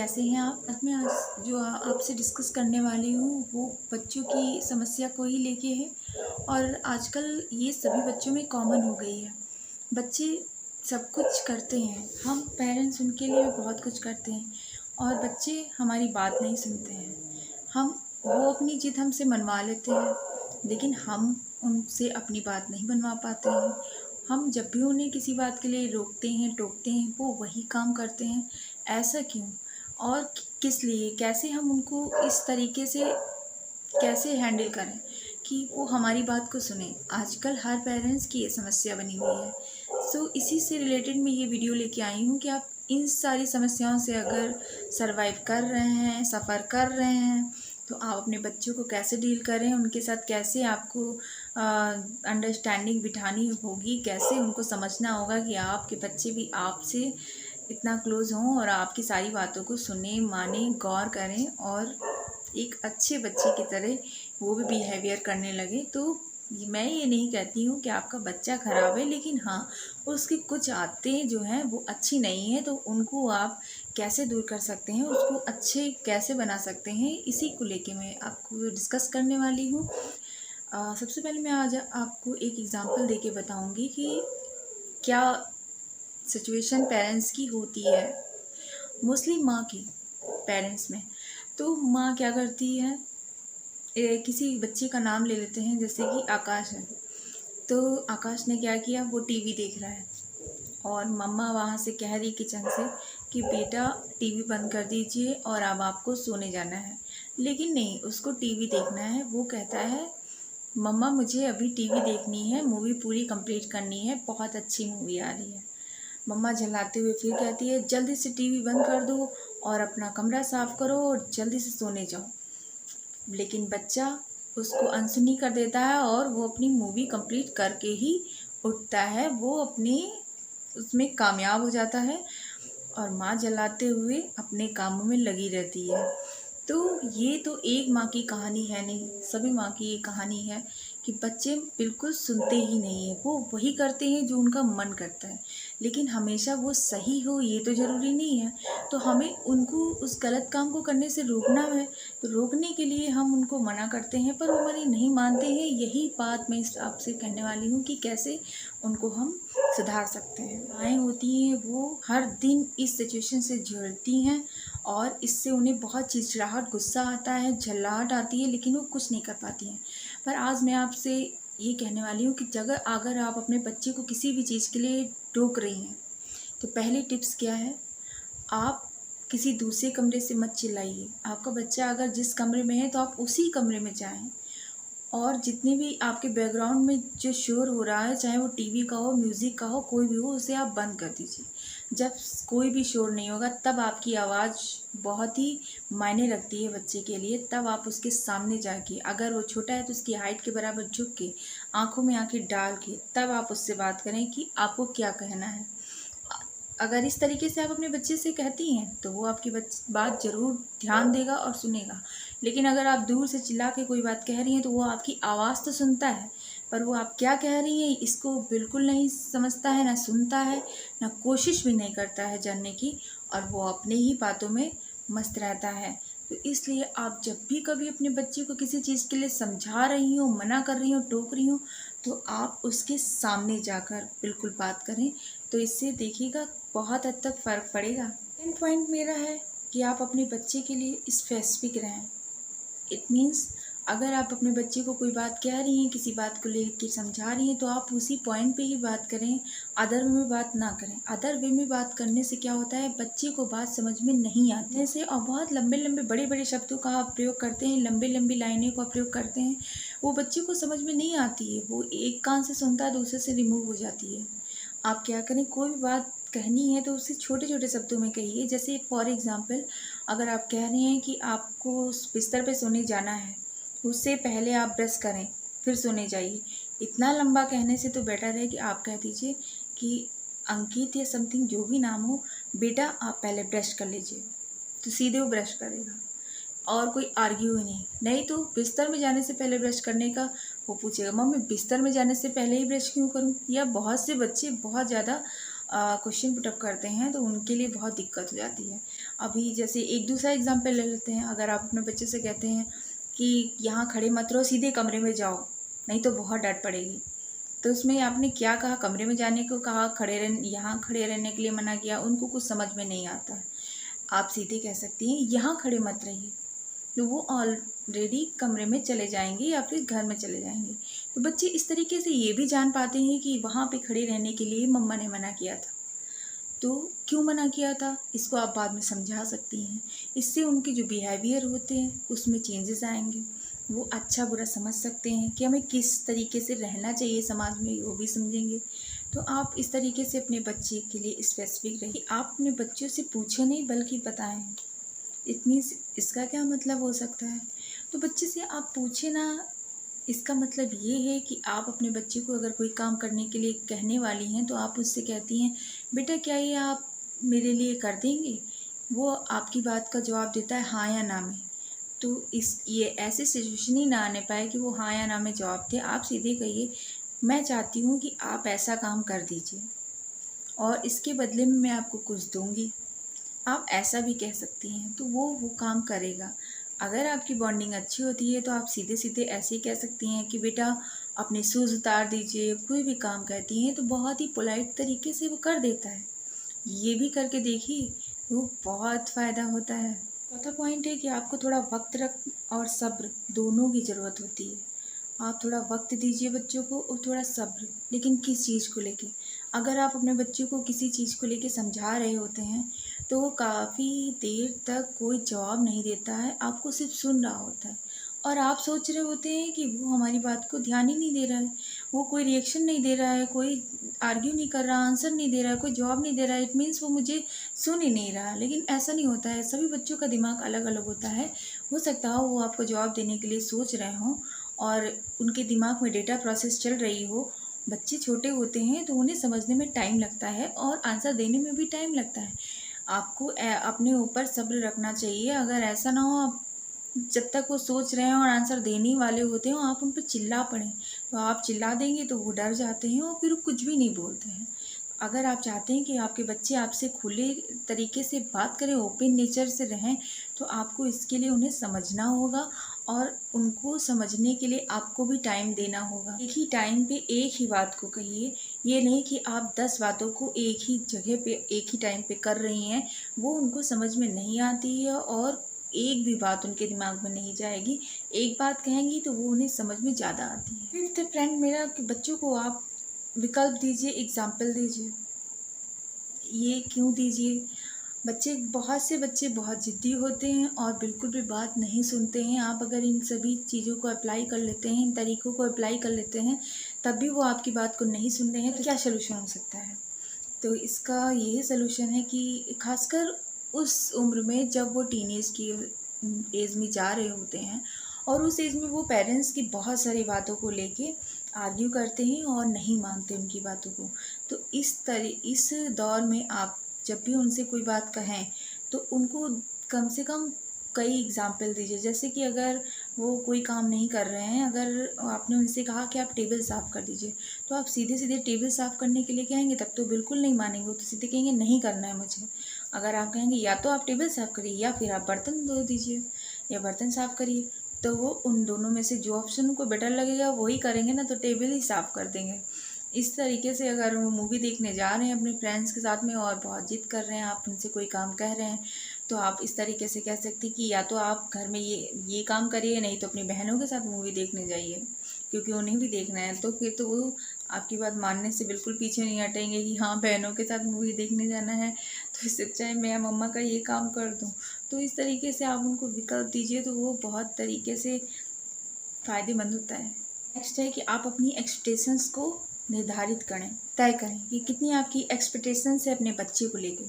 कैसे हैं आप? आज जो आपसे डिस्कस करने वाली हूँ वो बच्चों की समस्या को ही लेके है और आजकल ये सभी बच्चों में कॉमन हो गई है। बच्चे सब कुछ करते हैं, हम पेरेंट्स उनके लिए बहुत कुछ करते हैं और बच्चे हमारी बात नहीं सुनते हैं। हम वो अपनी जिद हमसे मनवा लेते हैं, लेकिन हम उनसे अपनी बात नहीं मनवा पाते हैं। हम जब भी उन्हें किसी बात के लिए रोकते हैं, टोकते हैं, वो वही काम करते हैं। ऐसा क्यों? और किस लिए? कैसे हम उनको इस तरीके से कैसे हैंडल करें कि वो हमारी बात को सुने? आजकल हर पेरेंट्स की ये समस्या बनी हुई है। इसी से रिलेटेड मैं ये वीडियो लेके आई हूँ कि आप इन सारी समस्याओं से अगर सर्वाइव कर रहे हैं, सफ़र कर रहे हैं, तो आप अपने बच्चों को कैसे डील करें, उनके साथ कैसे आपको अंडरस्टैंडिंग बिठानी होगी, कैसे उनको समझना होगा कि आपके बच्चे भी आपसे इतना क्लोज़ हों और आपकी सारी बातों को सुने, माने, गौर करें और एक अच्छे बच्चे की तरह वो भी बिहेवियर करने लगे। तो मैं ये नहीं कहती हूँ कि आपका बच्चा ख़राब है, लेकिन हाँ, उसकी कुछ आदतें जो हैं वो अच्छी नहीं हैं, तो उनको आप कैसे दूर कर सकते हैं, उसको अच्छे कैसे बना सकते हैं, इसी को लेके मैं आपको डिस्कस करने वाली हूँ। सबसे पहले मैं आज आपको एक एग्ज़ाम्पल देके बताऊँगी कि क्या सिचुएशन पेरेंट्स की होती है, मोस्टली माँ की पेरेंट्स में। तो माँ क्या करती है, किसी बच्चे का नाम ले लेते हैं, जैसे कि आकाश है। तो आकाश ने क्या किया, वो टीवी देख रहा है और मम्मा वहाँ से कह रही किचन से कि बेटा टीवी बंद कर दीजिए और अब आपको सोने जाना है। लेकिन नहीं, उसको टीवी देखना है। वो कहता है मम्मा मुझे अभी टीवी देखनी है, मूवी पूरी कंप्लीट करनी है, बहुत अच्छी मूवी आ रही है। मम्मा झल्लाते हुए फिर कहती है जल्दी से टीवी बंद कर दो और अपना कमरा साफ़ करो और जल्दी से सोने जाओ। लेकिन बच्चा उसको अनसुनी कर देता है और वो अपनी मूवी कंप्लीट करके ही उठता है। वो अपने उसमें कामयाब हो जाता है और माँ जलाते हुए अपने कामों में लगी रहती है। तो ये तो एक माँ की कहानी है नहीं, सभी माँ की ये कहानी है कि बच्चे बिल्कुल सुनते ही नहीं हैं। वो वही करते हैं जो उनका मन करता है, लेकिन हमेशा वो सही हो ये तो ज़रूरी नहीं है। तो हमें उनको उस गलत काम को करने से रोकना है। तो रोकने के लिए हम उनको मना करते हैं, पर वो हमारी नहीं मानते हैं। यही बात मैं आपसे कहने वाली हूँ कि कैसे उनको हम सुधार सकते हैं। माएँ होती हैं वो हर दिन इस सिचुएशन से जूझती हैं और इससे उन्हें बहुत चिड़चिड़ाहट, गुस्सा आता है, झल्लाहट आती है, लेकिन वो कुछ नहीं कर पाती हैं। पर आज मैं आपसे ये कहने वाली हूँ कि अगर आप अपने बच्चे को किसी भी चीज़ के लिए टोक रही हैं, तो पहली टिप्स क्या है, आप किसी दूसरे कमरे से मत चिल्लाइए। आपका बच्चा अगर जिस कमरे में है तो आप उसी कमरे में जाएँ और जितने भी आपके बैकग्राउंड में जो शोर हो रहा है, चाहे वो टीवी का हो, म्यूज़िक का हो, कोई भी हो, उसे आप बंद कर दीजिए। जब कोई भी शोर नहीं होगा तब आपकी आवाज़ बहुत ही मायने रखती है बच्चे के लिए। तब आप उसके सामने जाके, अगर वो छोटा है तो उसकी हाइट के बराबर झुक के, आँखों में आँखें डाल के, तब आप उससे बात करें कि आपको क्या कहना है। अगर इस तरीके से आप अपने बच्चे से कहती हैं तो वो आपकी बात ज़रूर ध्यान देगा और सुनेगा। लेकिन अगर आप दूर से चिल्ला के कोई बात कह रही हैं तो वो आपकी आवाज़ तो सुनता है, पर वो आप क्या कह रही हैं इसको बिल्कुल नहीं समझता है, ना सुनता है, ना कोशिश भी नहीं करता है जानने की, और वो अपने ही बातों में मस्त रहता है। तो इसलिए आप जब भी कभी अपने बच्चे को किसी चीज़ के लिए समझा रही हो, मना कर रही हो, टोक रही हो, तो आप उसके सामने जाकर बिल्कुल बात करें। तो इससे देखिएगा बहुत हद तक फ़र्क पड़ेगा। सेकंड पॉइंट मेरा है कि आप अपने बच्चे के लिए स्पेसिफिक रहें। इट मीन्स अगर आप अपने बच्चे को कोई बात कह रही हैं, किसी बात को लेकर समझा रही हैं, तो आप उसी पॉइंट पे ही बात करें, अदर वे में बात ना करें। अदर वे में बात करने से क्या होता है, बच्चे को बात समझ में नहीं आती है और बहुत लंबे लंबे बड़े बड़े शब्दों का आप प्रयोग करते हैं, लंबी लंबी लाइनें का प्रयोग करते हैं, वो बच्चे को समझ में नहीं आती है। वो एक कान से सुनता है, दूसरे से रिमूव हो जाती है। आप क्या करें, कोई भी बात कहनी है तो उसे छोटे छोटे शब्दों में कहिए। जैसे फॉर एग्ज़ाम्पल, अगर आप कह रही हैं कि आपको बिस्तर पे सोने जाना है, उससे पहले आप ब्रश करें फिर सोने जाइए। इतना लंबा कहने से तो बेटर है कि आप कह दीजिए कि अंकित या समथिंग जो भी नाम हो, बेटा आप पहले ब्रश कर लीजिए, तो सीधे वो ब्रश करेगा और कोई आर्ग्यू ही नहीं। नहीं तो बिस्तर में जाने से पहले ब्रश करने का वो पूछेगा मम्मी बिस्तर में जाने से पहले ही ब्रश क्यों करूं। या बहुत से बच्चे बहुत ज़्यादा क्वेश्चन पुटअप करते हैं, तो उनके लिए बहुत दिक्कत हो जाती है। अभी जैसे एक दूसरा एग्जांपल ले लेते हैं, अगर आप अपने बच्चे से कहते हैं कि यहाँ खड़े मत रहो, सीधे कमरे में जाओ, नहीं तो बहुत डांट पड़ेगी। तो उसमें आपने क्या कहा, कमरे में जाने को कहा, यहाँ खड़े रहने के लिए मना किया, उनको कुछ समझ में नहीं आता है। आप सीधे कह सकती हैं यहाँ खड़े मत रहिए, तो वो ऑलरेडी कमरे में चले जाएंगे या फिर घर में चले जाएंगे। तो बच्चे इस तरीके से ये भी जान पाते हैं कि वहाँ पे खड़े रहने के लिए मम्मा ने मना किया था, तो क्यों मना किया था इसको आप बाद में समझा सकती हैं। इससे उनके जो बिहेवियर होते हैं उसमें चेंजेस आएंगे, वो अच्छा बुरा समझ सकते हैं कि हमें किस तरीके से रहना चाहिए समाज में, वो भी समझेंगे। तो आप इस तरीके से अपने बच्चे के लिए स्पेसिफिक रहिए। आप अपने बच्चों से पूछें नहीं बल्कि बताएं। इतनी इसका क्या मतलब हो सकता है? तो बच्चे से आप पूछे ना, इसका मतलब ये है कि आप अपने बच्चे को अगर कोई काम करने के लिए कहने वाली हैं तो आप उससे कहती हैं बेटा क्या ये आप मेरे लिए कर देंगे? वो आपकी बात का जवाब देता है हाँ या ना में। तो ये ऐसे सिचुएशन ही ना आने पाए कि वो हाँ या ना में जवाब दे। आप सीधे कहिए मैं चाहती हूँ कि आप ऐसा काम कर दीजिए और इसके बदले में मैं आपको कुछ दूँगी। आप ऐसा भी कह सकती हैं, तो वो काम करेगा। अगर आपकी बॉन्डिंग अच्छी होती है तो आप सीधे सीधे ऐसे ही कह सकती हैं कि बेटा अपने शूज़ उतार दीजिए। कोई भी काम कहती हैं तो बहुत ही पोलाइट तरीके से वो कर देता है। ये भी करके देखिए, वो बहुत फ़ायदा होता है। चौथा पॉइंट है कि आपको थोड़ा वक्त रख और सब्र दोनों की ज़रूरत होती है। आप थोड़ा वक्त दीजिए बच्चों को और थोड़ा सब्र, लेकिन किस चीज़ को लेके? अगर आप अपने बच्चों को किसी चीज़ को लेके समझा रहे होते हैं तो वो काफ़ी देर तक कोई जवाब नहीं देता है, आपको सिर्फ सुन रहा होता है और आप सोच रहे होते हैं कि वो हमारी बात को ध्यान ही नहीं दे रहा है, वो कोई रिएक्शन नहीं दे रहा है, कोई आर्ग्यू नहीं कर रहा, आंसर नहीं दे रहा है, कोई जवाब नहीं दे रहा है, इट मीन्स वो मुझे सुन ही नहीं रहा। लेकिन ऐसा नहीं होता है, सभी बच्चों का दिमाग अलग अलग होता है। हो सकता है वो आपको जवाब देने के लिए सोच रहे हों और उनके दिमाग में डेटा प्रोसेस चल रही हो। बच्चे छोटे होते हैं तो उन्हें समझने में टाइम लगता है और आंसर देने में भी टाइम लगता है। आपको अपने ऊपर सब्र रखना चाहिए। अगर ऐसा ना हो आप जब तक वो सोच रहे हैं और आंसर देने वाले होते हैं आप उन पर चिल्ला पड़ें, तो आप चिल्ला देंगे तो वो डर जाते हैं और फिर कुछ भी नहीं बोलते हैं। अगर आप चाहते हैं कि आपके बच्चे आपसे खुले तरीके से बात करें, ओपन नेचर से रहें, तो आपको इसके लिए उन्हें समझना होगा और उनको समझने के लिए आपको भी टाइम देना होगा। एक ही टाइम पे एक ही बात को कहिए, ये नहीं कि आप 10 बातों को एक ही जगह पे एक ही टाइम पे कर रही हैं, वो उनको समझ में नहीं आती है और एक भी बात उनके दिमाग में नहीं जाएगी। एक बात कहेंगी तो वो उन्हें समझ में ज़्यादा आती है। फिफ्थ फ्रेंड मेरा कि बच्चों को आप विकल्प दीजिए, एग्जाम्पल दीजिए। ये क्यों दीजिए? बहुत से बच्चे बहुत ज़िद्दी होते हैं और बिल्कुल भी बात नहीं सुनते हैं। आप अगर इन सभी चीज़ों को अप्लाई कर लेते हैं, इन तरीक़ों को अप्लाई कर लेते हैं, तब भी वो आपकी बात को नहीं सुन रहे हैं, तो क्या सलूशन हो सकता है? तो इसका यही सलूशन है कि ख़ासकर उस उम्र में जब वो टीनेज की एज में जा रहे होते हैं और उस एज में वो पेरेंट्स की बहुत सारी बातों को लेके आर्ग्यू करते हैं और नहीं मानते उनकी बातों को। तो इस दौर में आप जब भी उनसे कोई बात कहें तो उनको कम से कम कई एग्जाम्पल दीजिए। जैसे कि अगर वो कोई काम नहीं कर रहे हैं, अगर आपने उनसे कहा कि आप टेबल साफ़ कर दीजिए, तो आप सीधे सीधे टेबल साफ़ करने के लिए कहेंगे तब तो बिल्कुल नहीं मानेंगे, वो तो सीधे कहेंगे नहीं करना है मुझे। अगर आप कहेंगे या तो आप टेबल साफ़ करिए या फिर आप बर्तन धो दीजिए या बर्तन साफ़ करिए, तो वो उन दोनों में से जो ऑप्शन उनको बेटर लगेगा वही करेंगे ना, तो टेबल ही साफ़ कर देंगे। इस तरीके से अगर वो मूवी देखने जा रहे हैं अपने फ्रेंड्स के साथ में और बहुत ज़िद कर रहे हैं, आप उनसे कोई काम कह रहे हैं, तो आप इस तरीके से कह सकती कि या तो आप घर में ये काम करिए, नहीं तो अपनी बहनों के साथ मूवी देखने जाइए, क्योंकि उन्हें भी देखना है। तो फिर तो वो आपकी बात मानने से बिल्कुल पीछे नहीं हटेंगे कि हाँ बहनों के साथ मूवी देखने जाना है, तो इससे अच्छा है मैं मम्मा का ये काम कर दूँ। तो इस तरीके से आप उनको विकल्प दीजिए तो वो बहुत तरीके से फ़ायदेमंद होता है। नेक्स्ट है कि आप अपनी एक्सपेक्टेशंस को निर्धारित करें, तय करें कि कितनी आपकी एक्सपेक्टेशंस है अपने बच्चे को लेके।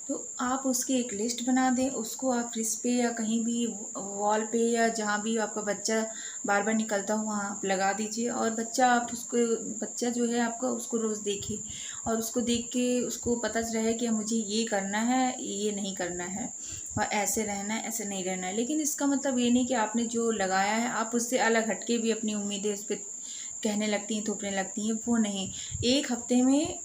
तो आप उसकी एक लिस्ट बना दें, उसको आप फ्रिज पे या कहीं भी वॉल पे या जहाँ भी आपका बच्चा बार बार निकलता हो वहाँ आप लगा दीजिए और बच्चा जो है आपका उसको रोज़ देखे और उसको देख के उसको पता रहे कि मुझे ये करना है, ये नहीं करना है और ऐसे रहना है, ऐसे नहीं रहना है। लेकिन इसका मतलब ये नहीं कि आपने जो लगाया है आप उससे अलग हटके भी अपनी उम्मीदें उस पर कहने लगती हैं, थोपने लगती हैं, वो नहीं। एक हफ्ते में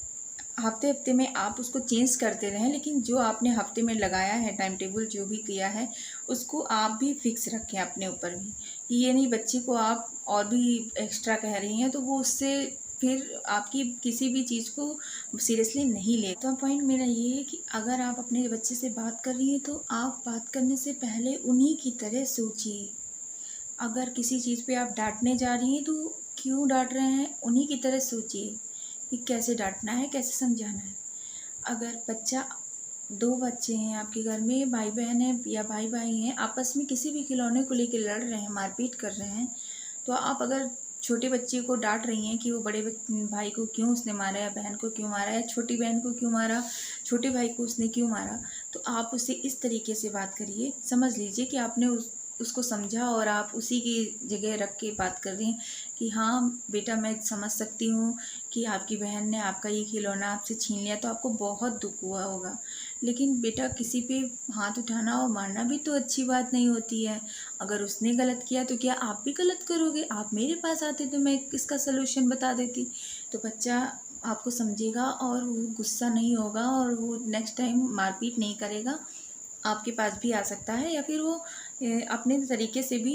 हफ्ते हफ्ते में आप उसको चेंज करते रहें, लेकिन जो आपने हफ्ते में लगाया है टाइम टेबल जो भी किया है उसको आप भी फिक्स रखें अपने ऊपर भी, कि ये नहीं बच्चे को आप और भी एक्स्ट्रा कह रही हैं तो वो उससे फिर आपकी किसी भी चीज़ को सीरियसली नहीं ले। तो पॉइंट मेरा ये है कि अगर आप अपने बच्चे से बात कर रही हैं तो आप बात करने से पहले उन्हीं की तरह सोचिए। अगर किसी चीज़ पे आप डांटने जा रही हैं तो क्यों डांट रहे हैं उन्हीं की तरह सोचिए कि कैसे डांटना है, कैसे समझाना है। अगर बच्चा, दो बच्चे हैं आपके घर में, भाई बहन है या भाई भाई हैं, आपस में किसी भी खिलौने को लेकर लड़ रहे हैं, मारपीट कर रहे हैं, तो आप अगर छोटे बच्चे को डांट रही हैं कि वो बड़े भाई को क्यों उसने मारा, या बहन को क्यों मारा, या छोटी बहन को क्यों मारा, छोटे भाई को उसने क्यों मारा, तो आप उससे इस तरीके से बात करिए। समझ लीजिए कि आपने उसको समझा और आप उसी की जगह रख के बात कर रही हैं कि हाँ बेटा, मैं समझ सकती हूँ कि आपकी बहन ने आपका ये खिलौना आपसे छीन लिया तो आपको बहुत दुख हुआ होगा, लेकिन बेटा किसी पे हाथ उठाना और मारना भी तो अच्छी बात नहीं होती है। अगर उसने गलत किया तो क्या आप भी गलत करोगे? आप मेरे पास आते तो मैं इसका सलूशन बता देती। तो बच्चा आपको समझेगा और वो गुस्सा नहीं होगा और वो नेक्स्ट टाइम मारपीट नहीं करेगा, आपके पास भी आ सकता है, या फिर वो अपने तरीके से भी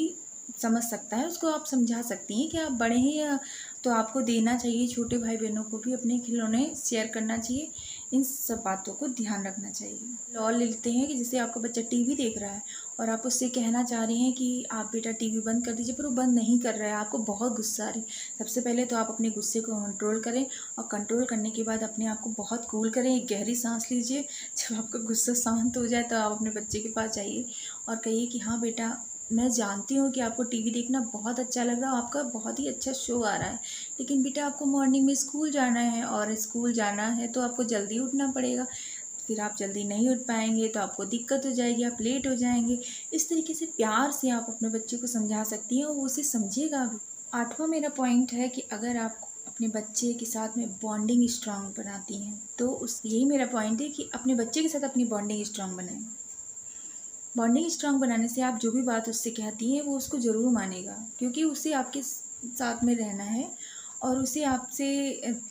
समझ सकता है। उसको आप समझा सकती हैं कि आप बड़े हैं या तो आपको देना चाहिए, छोटे भाई बहनों को भी अपने खिलौने शेयर करना चाहिए। इन सब बातों को ध्यान रखना चाहिए। लॉ लेते हैं कि जैसे आपका बच्चा टीवी देख रहा है और आप उससे कहना चाह रही हैं कि आप बेटा टीवी बंद कर दीजिए, पर वो बंद नहीं कर रहा है, आपको बहुत गुस्सा आ रही है। सबसे पहले तो आप अपने गुस्से को कंट्रोल करें और कंट्रोल करने के बाद अपने आप को बहुत कूल करें, एक गहरी सांस लीजिए। जब आपका गुस्सा शांत हो जाए तो आप अपने बच्चे के पास जाइए और कहिए कि हाँ बेटा, मैं जानती हूँ कि आपको टीवी देखना बहुत अच्छा लग रहा है, आपका बहुत ही अच्छा शो आ रहा है, लेकिन बेटा आपको मॉर्निंग में स्कूल जाना है और स्कूल जाना है तो आपको जल्दी उठना पड़ेगा। फिर आप जल्दी नहीं उठ पाएंगे तो आपको दिक्कत हो जाएगी, आप लेट हो जाएंगे। इस तरीके से प्यार से आप अपने बच्चे को समझा सकती हैं और वो उसे समझेगा भी। आठवां मेरा पॉइंट है कि अगर आप अपने बच्चे के साथ में बॉन्डिंग स्ट्रांग बनाती हैं तो उस यही मेरा पॉइंट है कि अपने बच्चे के साथ अपनी बॉन्डिंग स्ट्रांग बनाएं। बॉन्डिंग स्ट्रांग बनाने से आप जो भी बात उससे कहती हैं वो उसको ज़रूर मानेगा, क्योंकि उसे आपके साथ में रहना है और उसे आपसे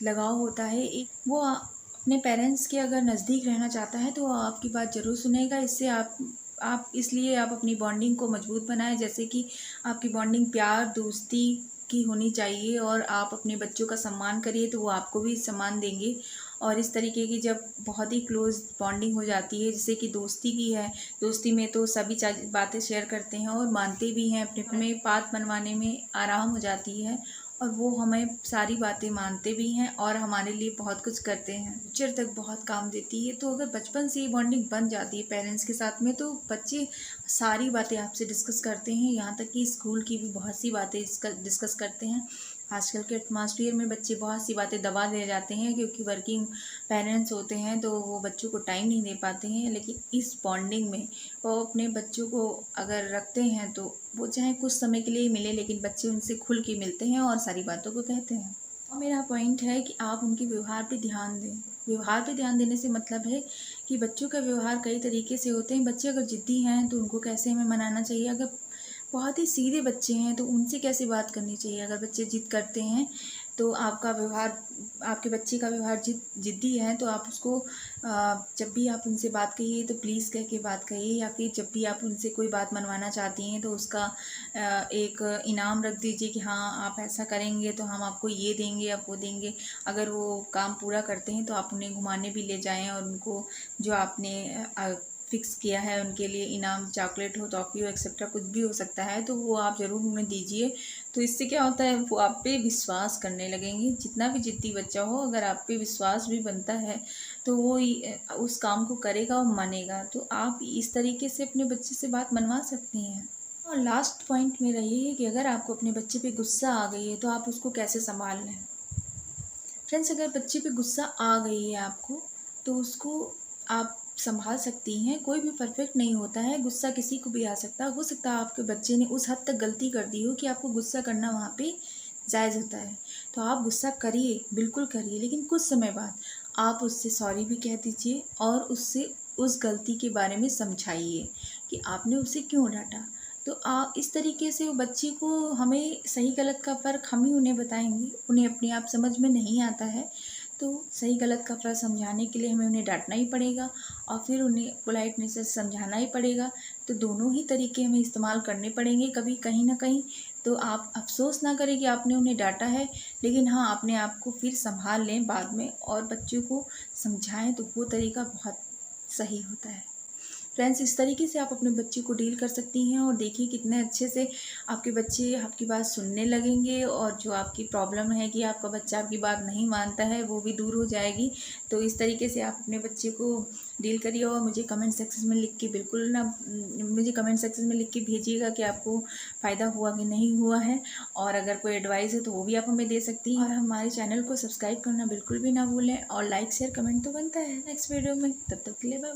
लगाव होता है। एक वो अपने पेरेंट्स के अगर नज़दीक रहना चाहता है तो वो आपकी बात ज़रूर सुनेगा। इससे आप इसलिए आप अपनी बॉन्डिंग को मजबूत बनाएं, जैसे कि आपकी बॉन्डिंग प्यार दोस्ती की होनी चाहिए और आप अपने बच्चों का सम्मान करिए तो वो आपको भी सम्मान देंगे। और इस तरीके की जब बहुत ही क्लोज़ बॉन्डिंग हो जाती है, जैसे कि दोस्ती की है, दोस्ती में तो सभी बातें शेयर करते हैं और मानते भी हैं, अपने में बात मनवाने में आराम हो जाती है और वो हमें सारी बातें मानते भी हैं और हमारे लिए बहुत कुछ करते हैं, फ्यूचर तक बहुत काम देती है। तो अगर बचपन से ये बॉन्डिंग बन जाती है पेरेंट्स के साथ में तो बच्चे सारी बातें आपसे डिस्कस करते हैं, यहाँ तक कि स्कूल की भी बहुत सी बातें डिस्कस करते हैं। आजकल के एटमॉस्फेयर में बच्चे बहुत सी बातें दबा दे जाते हैं क्योंकि वर्किंग पेरेंट्स होते हैं तो वो बच्चों को टाइम नहीं दे पाते हैं, लेकिन इस बॉन्डिंग में वो अपने बच्चों को अगर रखते हैं तो वो चाहे कुछ समय के लिए मिले लेकिन बच्चे उनसे खुल के मिलते हैं और सारी बातों को कहते हैं। और मेरा पॉइंट है कि आप उनके व्यवहार पे ध्यान दें। व्यवहार पे ध्यान देने से मतलब है कि बच्चों का व्यवहार कई तरीके से होते हैं। बच्चे अगर ज़िद्दी हैं तो उनको कैसे हमें मनाना चाहिए, अगर बहुत ही सीधे बच्चे हैं तो उनसे कैसे बात करनी चाहिए, अगर बच्चे ज़िद करते हैं तो आपका व्यवहार, आपके बच्चे का व्यवहार ज़िद्दी है तो आप उसको जब भी आप उनसे बात कहिए तो प्लीज़ कह के बात कहिए, या फिर जब भी आप उनसे कोई बात मनवाना चाहती हैं तो उसका एक इनाम रख दीजिए कि हाँ आप ऐसा करेंगे तो हम आपको ये देंगे, आप वो देंगे। अगर वो काम पूरा करते हैं तो आप उन्हें घुमाने भी ले जाएं और उनको जो आपने फिक्स किया है उनके लिए इनाम, चॉकलेट हो, टॉफ़ी हो, एक्सेट्रा कुछ भी हो सकता है तो वो आप ज़रूर उन्हें दीजिए। तो इससे क्या होता है, वो आप पे विश्वास करने लगेंगे। जितना भी ज़िद्दी बच्चा हो, अगर आप पे विश्वास भी बनता है तो वो उस काम को करेगा और मानेगा। तो आप इस तरीके से अपने बच्चे से बात मनवा सकती हैं। और लास्ट पॉइंट मेरा ये है कि अगर आपको अपने बच्चे पे गुस्सा आ गई है तो आप उसको कैसे संभाल लें। फ्रेंड्स, अगर बच्चे पे गुस्सा आ गई है आपको तो उसको आप संभाल सकती हैं। कोई भी परफेक्ट नहीं होता है, गुस्सा किसी को भी आ सकता है। हो सकता है आपके बच्चे ने उस हद तक गलती कर दी हो कि आपको गुस्सा करना वहाँ पे जायज़ होता है, तो आप गुस्सा करिए, बिल्कुल करिए, लेकिन कुछ समय बाद आप उससे सॉरी भी कह दीजिए और उससे उस गलती के बारे में समझाइए कि आपने उसे क्यों डांटा। तो इस तरीके से वो बच्चे को, हमें सही गलत का फ़र्क हम ही उन्हें बताएंगे, उन्हें अपने आप समझ में नहीं आता है तो सही गलत का फ़र्क समझाने के लिए हमें उन्हें डाँटना ही पड़ेगा और फिर उन्हें पोलाइटनेस से समझाना ही पड़ेगा। तो दोनों ही तरीके हमें इस्तेमाल करने पड़ेंगे कभी कहीं न कहीं। तो आप अफ़सोस ना करें कि आपने उन्हें डाँटा है, लेकिन हाँ, अपने आप को फिर सँभाल लें बाद में और बच्चों को समझाएँ तो वो तरीका बहुत सही होता है। फ्रेंड्स, इस तरीके से आप अपने बच्चे को डील कर सकती हैं और देखिए कितने अच्छे से आपके बच्चे आपकी बात सुनने लगेंगे और जो आपकी प्रॉब्लम है कि आपका बच्चा आपकी बात नहीं मानता है, वो भी दूर हो जाएगी। तो इस तरीके से आप अपने बच्चे को डील करिए और मुझे कमेंट सेक्शन में लिख के बिल्कुल ना मुझे कमेंट सेक्शन में लिख के भेजिएगा कि आपको फ़ायदा हुआ कि नहीं हुआ है, और अगर कोई एडवाइस है तो वो भी आप हमें दे सकती हैं। और हमारे चैनल को सब्सक्राइब करना बिल्कुल भी ना भूलें और लाइक शेयर कमेंट तो बनता है। नेक्स्ट वीडियो में, तब तक के लिए बाय बाय।